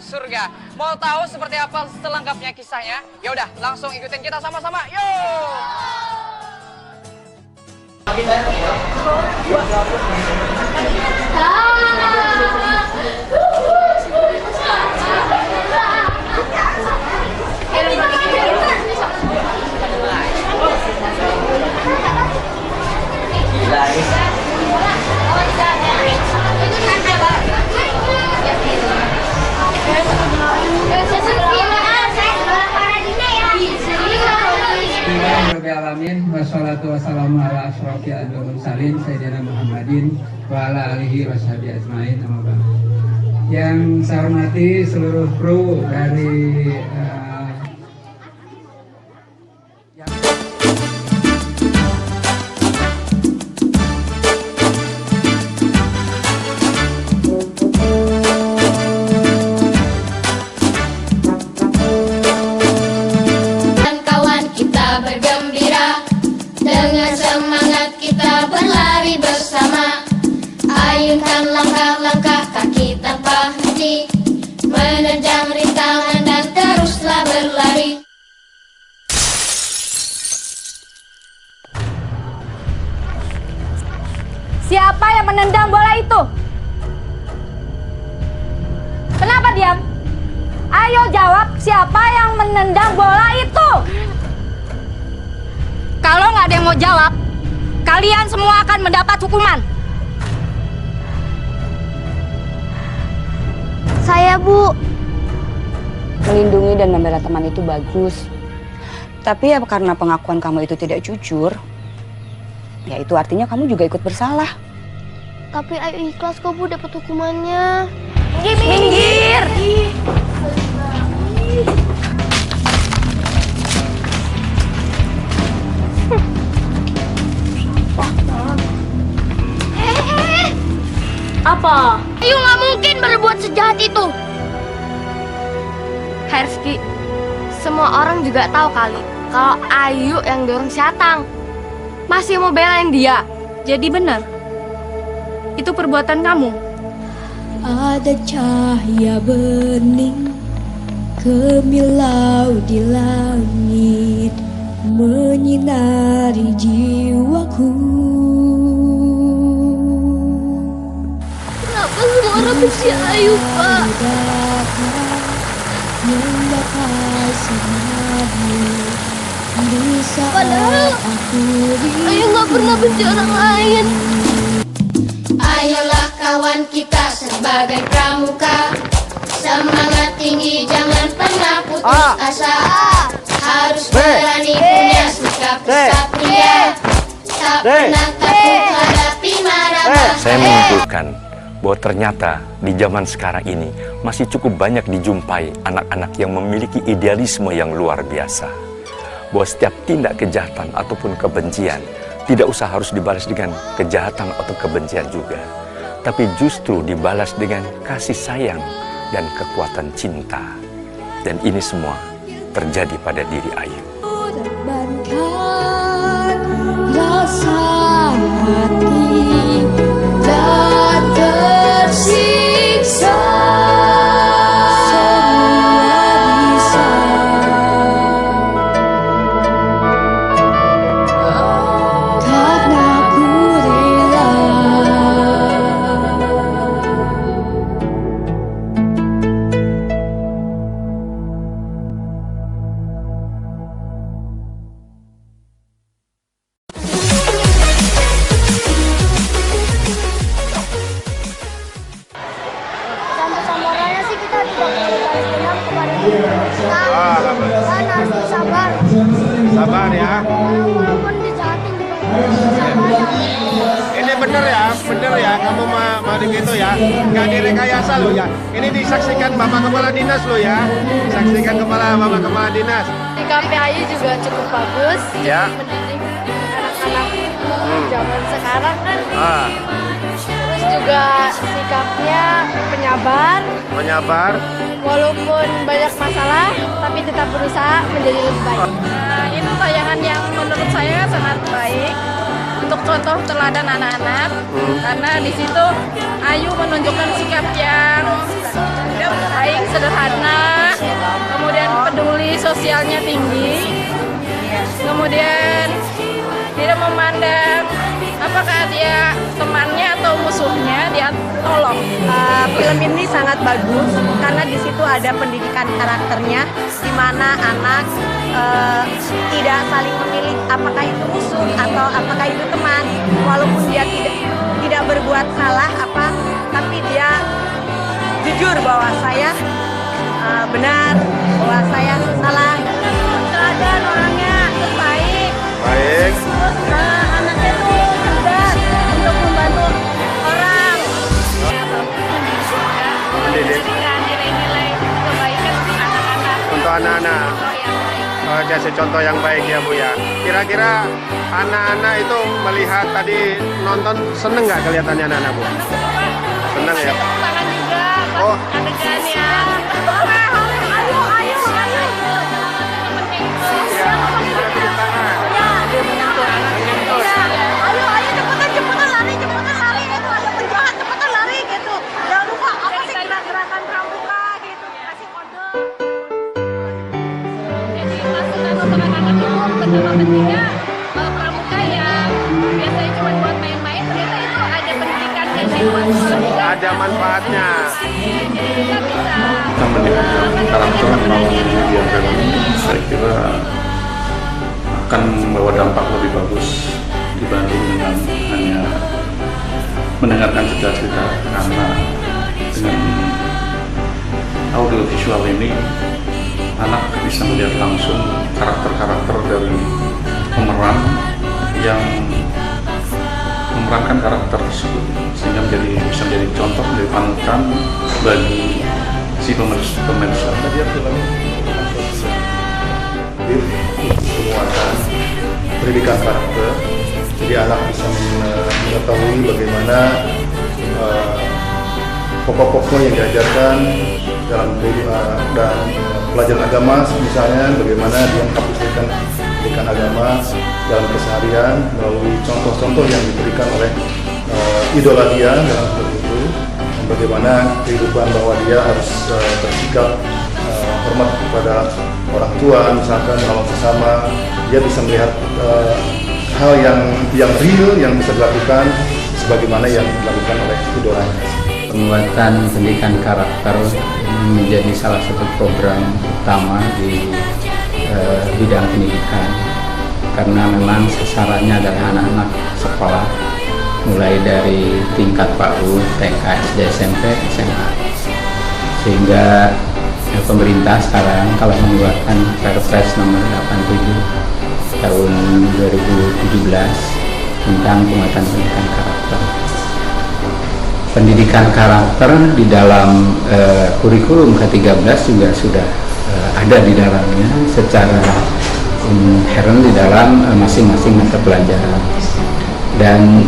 surga. Mau tahu seperti apa selengkapnya kisahnya? Ya udah, langsung ikutin kita sama-sama. Yo! Alamin wassalatu wassalamu ala asyrofil anbiya'i wal mursalin sayyidina Muhammadin wa ala alihi washabihi ajmain amma ba'd. Yang saya hormati seluruh kru dari ayunkan langkah-langkah kaki tanpa henti, menerjang rintangan dan teruslah berlari. Siapa yang menendang bola itu? Kenapa diam? Ayo jawab, siapa yang menendang bola itu? Kalau nggak ada yang mau jawab, kalian semua akan mendapat hukuman. Saya, Bu. Melindungi dan membela teman itu bagus. Tapi ya karena pengakuan kamu itu tidak jujur, ya itu artinya kamu juga ikut bersalah. Tapi Ayu ikhlas kok, Bu, dapat hukumannya. Minggir! Apa? Ayu nggak mungkin berbuat sejahat itu. Rizky, semua orang juga tahu kali kalau Ayu yang dorong si Atang. Masih mau belain dia. Jadi benar, itu perbuatan kamu. Ada cahaya bening kemilau di langit menyinari jiwaku. Kenapa semua orang benci Ayu, Pak? Padahal Ayu nggak pernah benci orang lain. Ayolah kawan kita sebagai pramuka, semangat tinggi jangan pernah putus asa. Harus berani punya sikap kesatria, tak pernah takut hadapi mara bahaya. Saya menyimpulkan bahwa ternyata di zaman sekarang ini masih cukup banyak dijumpai anak-anak yang memiliki idealisme yang luar biasa. Bahwa setiap tindak kejahatan ataupun kebencian tidak usah harus dibalas dengan kejahatan atau kebencian juga, tapi justru dibalas dengan kasih sayang dan kekuatan cinta. Dan ini semua terjadi pada diri Ayu. Terbangkan rasa hati dan tersiksa. Sabar ya. Ini bener ya, kamu mau begitu ya, nggak direkayasa lo ya. Ini disaksikan Bapak Kepala Dinas lo ya, disaksikan Bapak Kepala Dinas. Sikapnya Ayu juga cukup bagus. Ya. Mendidik anak-anak zaman sekarang kan. Terus juga sikapnya penyabar. Walaupun banyak masalah, tapi tetap berusaha menjadi lebih baik. Itu tayangan yang menurut saya sangat baik untuk contoh teladan anak-anak, karena di situ Ayu menunjukkan sikap yang baik sederhana, kemudian peduli sosialnya tinggi, kemudian tidak memandang apakah dia temannya atau musuhnya, dia tolong. Film ini sangat bagus karena di situ ada pendidikan karakternya, di mana anak tidak saling memilih apakah itu musuh atau apakah itu teman, walaupun dia tidak berbuat salah tapi dia jujur bahwa saya benar, bahwa saya salah. Teladan orangnya baik. Baik. Anaknya tuh cerdas untuk membantu orang. Mendidik. Nilai-nilai kebaikan untuk anak-anak. Untuk anak-anak. Kasih contoh yang baik ya Bu ya. Kira-kira anak-anak itu melihat tadi nonton seneng nggak kelihatannya anak-anak Bu? Seneng ya. Tangan juga, Oh. adegan yang ayo. Ya, mana tepuk tangan? Cepetan lari, itu ada penjahat, cepetan lari gitu. Jangan lupa apa sih gerakan pramuka gitu, kasih kode. Jadi masukan untuk anak-anak itu betapa pentingnya pramuka yang biasanya cuma buat main-main, ternyata itu ada pendidikannya sih buat pramuka. Ada manfaatnya. Jadi kita bisa Kita melihat karakter melalui media film, saya kira akan membawa dampak lebih bagus dibanding dengan hanya mendengarkan cerita-cerita, karena dengan audio visual ini anak bisa melihat langsung karakter-karakter dari pemeran yang memerankan karakter tersebut, sehingga bisa menjadi contoh, menjadi panutan bagi si pemirsa. Dia film penguatan pendidikan karakter, jadi anak bisa mengetahui bagaimana pokok-pokok yang diajarkan dalam dan pelajaran agama, misalnya bagaimana dia mengaplikasikan pendidikan agama dalam keseharian melalui contoh-contoh yang diberikan oleh idola dia dalam film itu, dan bagaimana kehidupan bahwa dia harus bersikap hormat kepada orang tua, misalkan kalau sesama, dia bisa melihat hal yang real yang bisa dilakukan sebagaimana yang dilakukan oleh idolanya. Penguatan pendidikan karakter ini menjadi salah satu program utama di bidang pendidikan, karena memang sasarannya adalah anak-anak sekolah mulai dari tingkat PAUD, TK, SD, SMP, SMA, sehingga pemerintah sekarang kalau mengeluarkan Perpres nomor 87 tahun 2017 tentang penguatan pendidikan karakter. Pendidikan karakter di dalam kurikulum ke-13 juga sudah ada di dalamnya secara inherent di dalam masing-masing mata pelajaran. Dan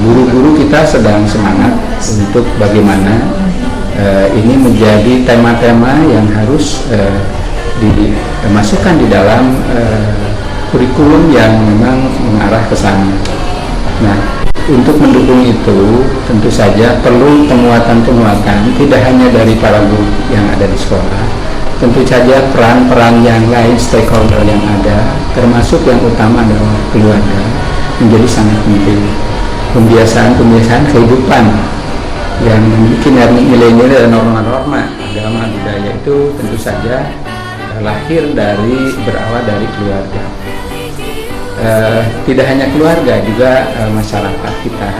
guru-guru kita sedang semangat untuk bagaimana ini menjadi tema-tema yang harus dimasukkan di dalam kurikulum yang memang mengarah ke sana. Nah, untuk mendukung itu tentu saja perlu penguatan-penguatan tidak hanya dari para guru yang ada di sekolah, tentu saja peran-peran yang lain, stakeholder yang ada, termasuk yang utama adalah keluarga, menjadi sangat penting. Pembiasaan-pembiasaan kehidupan yang memiliki nilai-nilai dan norma-norma agama budaya itu tentu saja lahir berawal dari keluarga. Tidak hanya keluarga, juga masyarakat kita,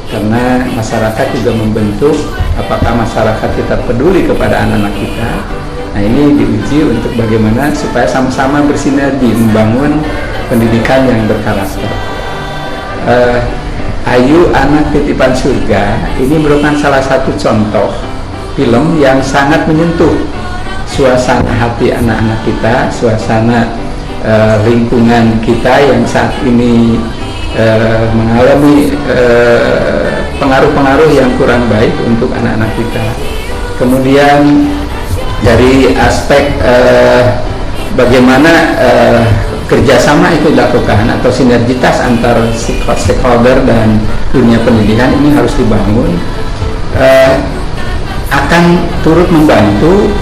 karena masyarakat juga membentuk apakah masyarakat kita peduli kepada anak-anak kita. Nah, ini diuji untuk bagaimana supaya sama-sama bersinergi membangun pendidikan yang berkarakter. Ayu Anak Titipan Surga ini merupakan salah satu contoh film yang sangat menyentuh suasana hati anak-anak kita, suasana lingkungan kita yang saat ini mengalami pengaruh-pengaruh yang kurang baik untuk anak-anak kita. Kemudian dari aspek bagaimana kerjasama itu dilakukan atau sinergitas antar stakeholder dan dunia pendidikan ini harus dibangun. akan turut membantu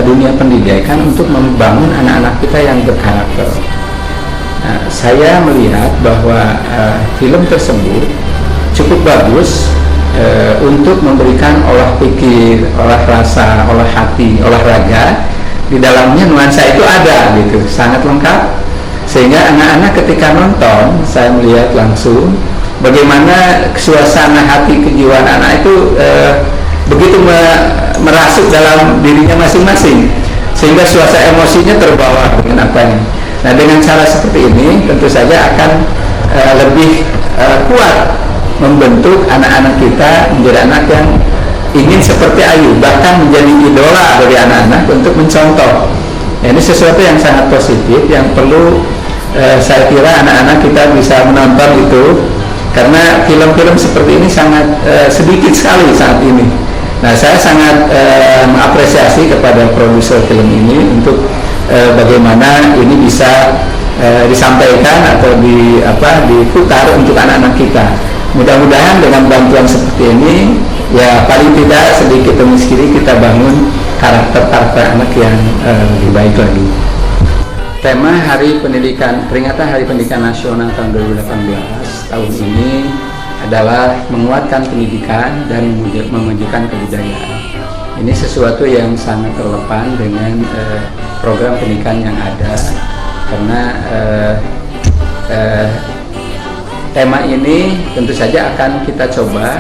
dunia pendidikan untuk membangun anak-anak kita yang berkarakter. Nah, saya melihat bahwa film tersebut cukup bagus untuk memberikan olah pikir, olah rasa, olah hati, olahraga. Di dalamnya nuansa itu ada gitu, sangat lengkap, sehingga anak-anak ketika nonton, saya melihat langsung bagaimana suasana hati kejiwaan anak itu begitu merasuk dalam dirinya masing-masing, sehingga suasana emosinya terbawa dengan apa ini. Nah, dengan cara seperti ini tentu saja akan lebih kuat membentuk anak-anak kita menjadi anak yang ingin seperti Ayu, bahkan menjadi idola dari anak-anak untuk mencontoh. Nah, ini sesuatu yang sangat positif yang perlu saya kira anak-anak kita bisa menonton itu, karena film-film seperti ini sangat sedikit sekali saat ini. Nah, saya sangat mengapresiasi kepada produser film ini untuk bagaimana ini bisa disampaikan atau diputar untuk anak-anak kita. Mudah-mudahan dengan bantuan seperti ini, ya paling tidak sedikit demi sedikit kita bangun karakter anak yang lebih baik lagi. Tema Hari Pendidikan, peringatan Hari Pendidikan Nasional tahun 2018 tahun ini adalah menguatkan pendidikan dan memajukan kebudayaan. Ini sesuatu yang sangat relevan dengan program pendidikan yang ada, karena tema ini tentu saja akan kita coba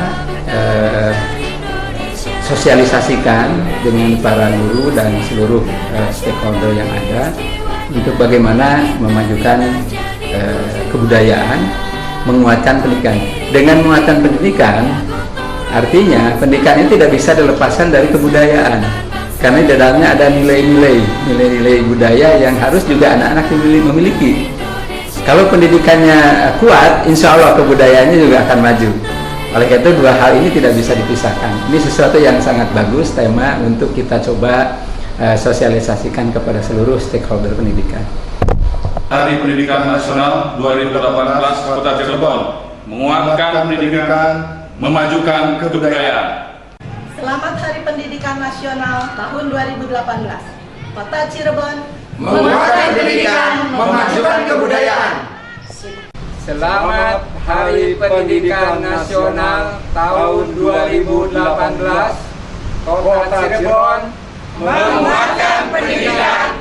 sosialisasikan dengan para guru dan seluruh stakeholder yang ada untuk bagaimana memajukan kebudayaan, menguatkan pendidikan. Dengan menguatkan pendidikan, artinya pendidikan ini tidak bisa dilepaskan dari kebudayaan, karena di dalamnya ada nilai-nilai budaya yang harus juga anak-anak memiliki. Kalau pendidikannya kuat, insya Allah kebudayaannya juga akan maju. Oleh karena itu, dua hal ini tidak bisa dipisahkan. Ini sesuatu yang sangat bagus, tema untuk kita coba sosialisasikan kepada seluruh stakeholder pendidikan. Hari Pendidikan Nasional 2018 Kota Cirebon, menguatkan pendidikan, memajukan kebudayaan. Selamat Hari Pendidikan Nasional tahun 2018. Kota Cirebon menguatkan pendidikan, memajukan kebudayaan. Selamat Hari Pendidikan Nasional tahun 2018. Kota Cirebon menguatkan pendidikan,